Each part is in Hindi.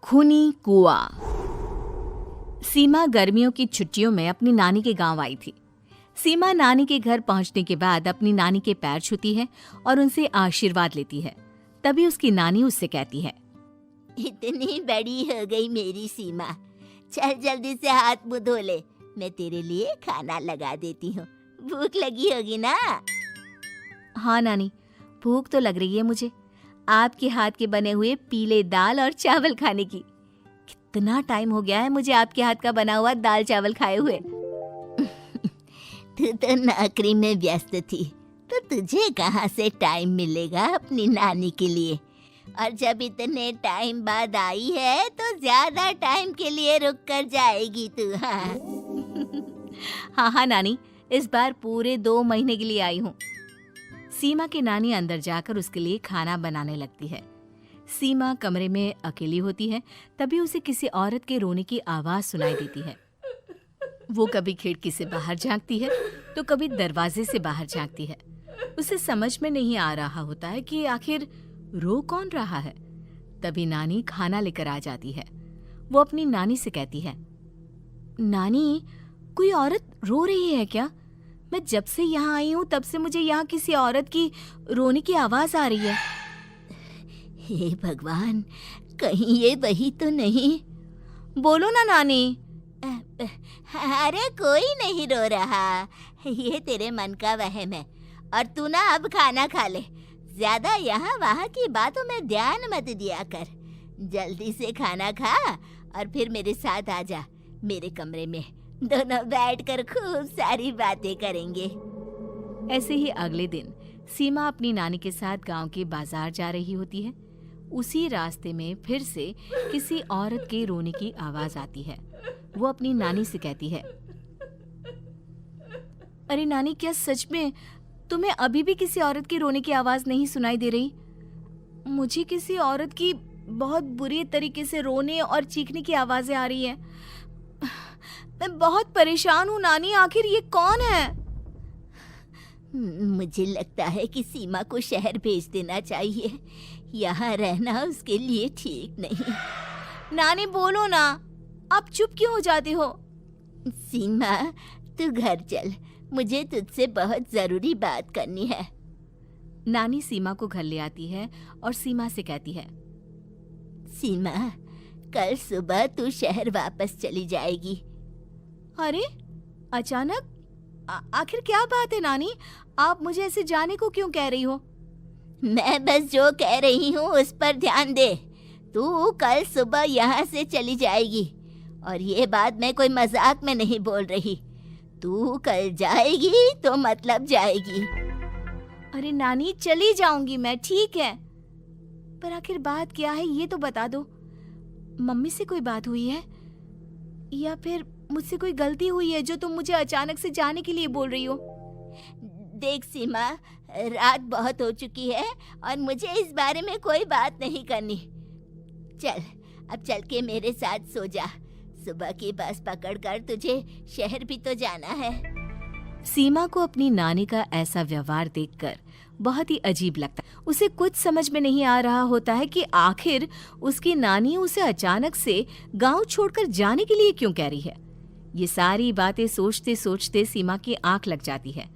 खूनी कुआं। सीमा गर्मियों की छुट्टियों में अपनी नानी के गांव आई थी। सीमा नानी के घर पहुंचने के बाद अपनी नानी के पैर छूती है और उनसे आशीर्वाद लेती है। तभी उसकी नानी उससे कहती है, इतनी बड़ी हो गई मेरी सीमा, चल जल्दी से हाथ मुंह धो ले, मैं तेरे लिए खाना लगा देती हूँ। भूख लगी होगी ना? हाँ नानी, भूख तो लग रही है मुझे, आपके हाथ के बने हुए पीले दाल और चावल खाने की। कितना टाइम हो गया है मुझे आपके हाथ का बना हुआ दाल चावल खाए हुए। तू तो नौकरी में व्यस्त थी, तो तुझे कहाँ से टाइम मिलेगा अपनी नानी के लिए? और जब इतने टाइम बाद आई है तो ज्यादा टाइम के लिए रुक कर जाएगी तू। हाँ हाँ नानी, इस बार पूरे 2 महीने के लिए आई हूँ। सीमा की नानी अंदर जाकर उसके लिए खाना बनाने लगती है। सीमा कमरे में अकेली होती है, तभी उसे किसी औरत के रोने की आवाज सुनाई देती है। वो कभी खिड़की से बाहर झांकती है तो कभी दरवाजे से बाहर झांकती है। उसे समझ में नहीं आ रहा होता है कि आखिर रो कौन रहा है। तभी नानी खाना लेकर आ जाती है। वो अपनी नानी से कहती है, नानी, कोई औरत रो रही है क्या? मैं जब से यहाँ आई हूँ तब से मुझे यहाँ किसी औरत की रोने की आवाज आ रही है। हे भगवान, कहीं ये वही तो नहीं? बोलो ना नानी। अरे कोई नहीं रो रहा, ये तेरे मन का वहम है। और तू ना अब खाना खा ले, ज्यादा यहाँ वहाँ की बातों में ध्यान मत दिया कर। जल्दी से खाना खा और फिर मेरे साथ आ जा मेरे कमरे में, दोनों बैठकर खूब सारी बातें करेंगे। ऐसे ही अगले दिन सीमा अपनी नानी के साथ गांव के बाजार जा रही होती है। उसी रास्ते में फिर से किसी औरत के रोने की आवाज आती है। वो अपनी नानी से कहती है, अरे नानी, क्या सच में तुम्हें अभी भी किसी औरत की रोने की आवाज नहीं सुनाई दे रही? मुझे किसी औरत की बहुत बुरी तरीके से रोने और चीखने की आवाजें आ रही है। मैं बहुत परेशान हूँ नानी, आखिर ये कौन है? मुझे लगता है कि सीमा को शहर भेज देना चाहिए, यहाँ रहना उसके लिए ठीक नहीं। नानी बोलो ना, आप चुप क्यों हो जाते हो? सीमा, तू घर चल, मुझे तुझसे बहुत जरूरी बात करनी है। नानी सीमा को घर ले आती है और सीमा से कहती है, सीमा, कल सुबह तू शहर वापस चली जाएगी। अरे अचानक? आखिर क्या बात है नानी, आप मुझे ऐसे जाने को क्यों कह रही हो? मैं बस जो कह रही हूँ उस पर ध्यान दे। तू कल सुबह यहाँ से चली जाएगी, और ये बात मैं कोई मजाक में नहीं बोल रही। तू कल जाएगी तो मतलब जाएगी। अरे नानी, चली जाऊंगी मैं, ठीक है, पर आखिर बात क्या है ये तो बता दो। मम्मी से कोई बात हुई है या फिर मुझसे कोई गलती हुई है जो तुम मुझे अचानक से जाने के लिए बोल रही हो? देख सीमा, रात बहुत हो चुकी है और मुझे इस बारे में कोई बात नहीं करनी। चल, अब चल के मेरे साथ सो जा। सुबह की बस पकड़कर तुझे शहर भी तो जाना है। सीमा को अपनी नानी का ऐसा व्यवहार देखकर बहुत ही अजीब लगता है। उसे कुछ समझ में नहीं आ रहा होता है कि आखिर उसकी नानी उसे अचानक से गांव छोड़कर जाने के लिए क्यों कह रही है। ये सारी बातें सोचते सोचते सीमा की आंख लग जाती है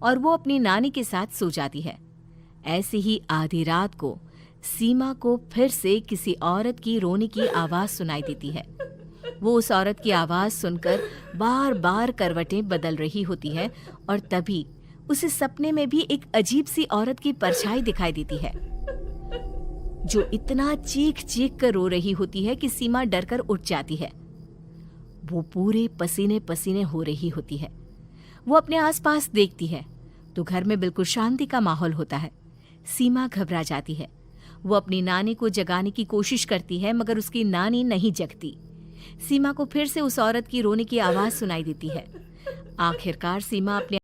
और वो अपनी नानी के साथ सो जाती है। ऐसे ही आधी रात को सीमा को फिर से किसी औरत की रोने की आवाज सुनाई देती है। वो उस औरत की आवाज सुनकर बार बार करवटें बदल रही होती है और तभी उसे सपने में भी एक अजीब सी औरत की परछाई दिखाई देती है, जो इतना चीख चीख कर रो रही होती है कि सीमा डरकर उठ जाती है। वो पूरे पसीने पसीने हो रही होती है। वो अपने आसपास देखती है तो घर में बिल्कुल शांति का माहौल होता है। सीमा घबरा जाती है। वो अपनी नानी को जगाने की कोशिश करती है, मगर उसकी नानी नहीं जगती। सीमा को फिर से उस औरत की रोने की आवाज सुनाई देती है। आखिरकार सीमा अपने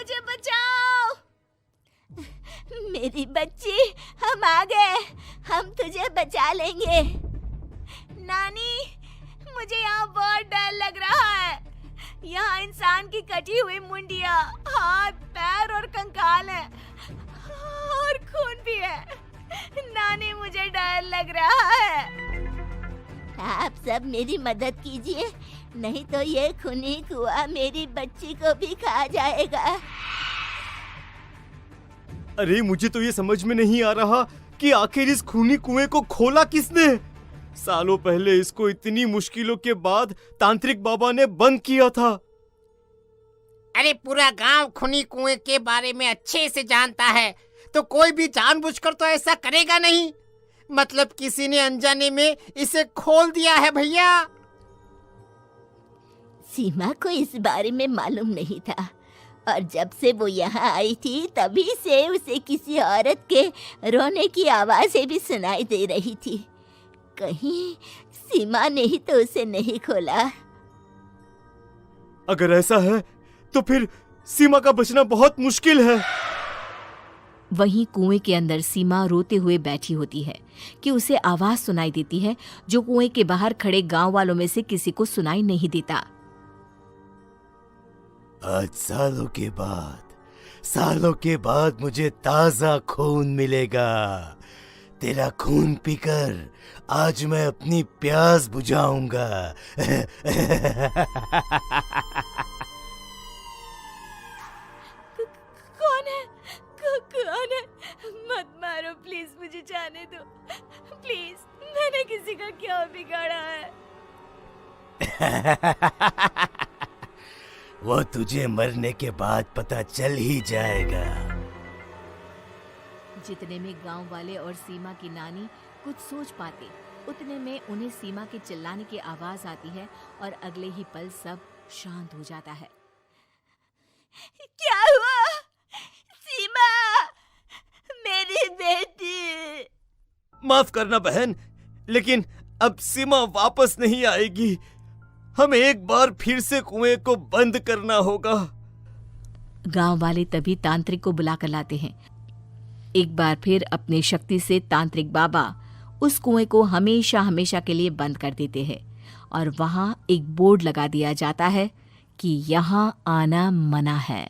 मुझे बचाओ। मेरी बच्ची, हम आ गए, हम तुझे बचा लेंगे। नानी, मुझे यहाँ बहुत डर लग रहा है। यहाँ इंसान की कटी हुई मुंडिया, हाथ, पैर और कंकाल है और खून भी है। नानी, मुझे डर लग रहा है। आप सब मेरी मदद कीजिए, नहीं तो ये खूनी कुआं मेरी बच्ची को भी खा जाएगा। अरे मुझे तो ये समझ में नहीं आ रहा कि आखिर इस खूनी कुएं को खोला किसने। सालों पहले इसको इतनी मुश्किलों के बाद तांत्रिक बाबा ने बंद किया था। अरे पूरा गांव खूनी कुएं के बारे में अच्छे से जानता है, तो कोई भी जानबूझकर तो ऐसा करेगा नहीं। मतलब किसी ने अनजाने में इसे खोल दिया है भैया। सीमा को इस बारे में मालूम नहीं था, और जब से वो यहाँ आई थी तभी से उसे किसी औरत के रोने की आवाज़ें भी सुनाई दे रही थी। कहीं सीमा ने ही तो उसे नहीं खोला। अगर ऐसा है तो फिर सीमा का बचना बहुत मुश्किल है। वहीं कुएं के अंदर सीमा रोते हुए बैठी होती है कि उसे आवाज सुनाई देती है जो कुएं के बाहर खड़े गांव वालों में से किसी को सुनाई नहीं देता। आज सालों के बाद मुझे ताजा खून मिलेगा। तेरा खून पीकर आज मैं अपनी प्यास बुझाऊंगा। कौन है? मत मारो प्लीज, मुझे जाने दो प्लीज। मैंने किसी का क्या बिगाड़ा है? वो तुझे मरने के बाद पता चल ही जाएगा। जितने में गांव वाले और सीमा की नानी कुछ सोच पाते, उतने में उन्हें सीमा के चिल्लाने की आवाज आती है और अगले ही पल सब शांत हो जाता है। क्या हुआ? सीमा, मेरी बेटी। माफ करना बहन, लेकिन अब सीमा वापस नहीं आएगी। हमें एक बार फिर से कुएं को बंद करना होगा। गांव वाले तभी तांत्रिक को बुला कर लाते हैं। एक बार फिर अपनी शक्ति से तांत्रिक बाबा उस कुएं को हमेशा हमेशा के लिए बंद कर देते हैं और वहां एक बोर्ड लगा दिया जाता है कि यहाँ आना मना है।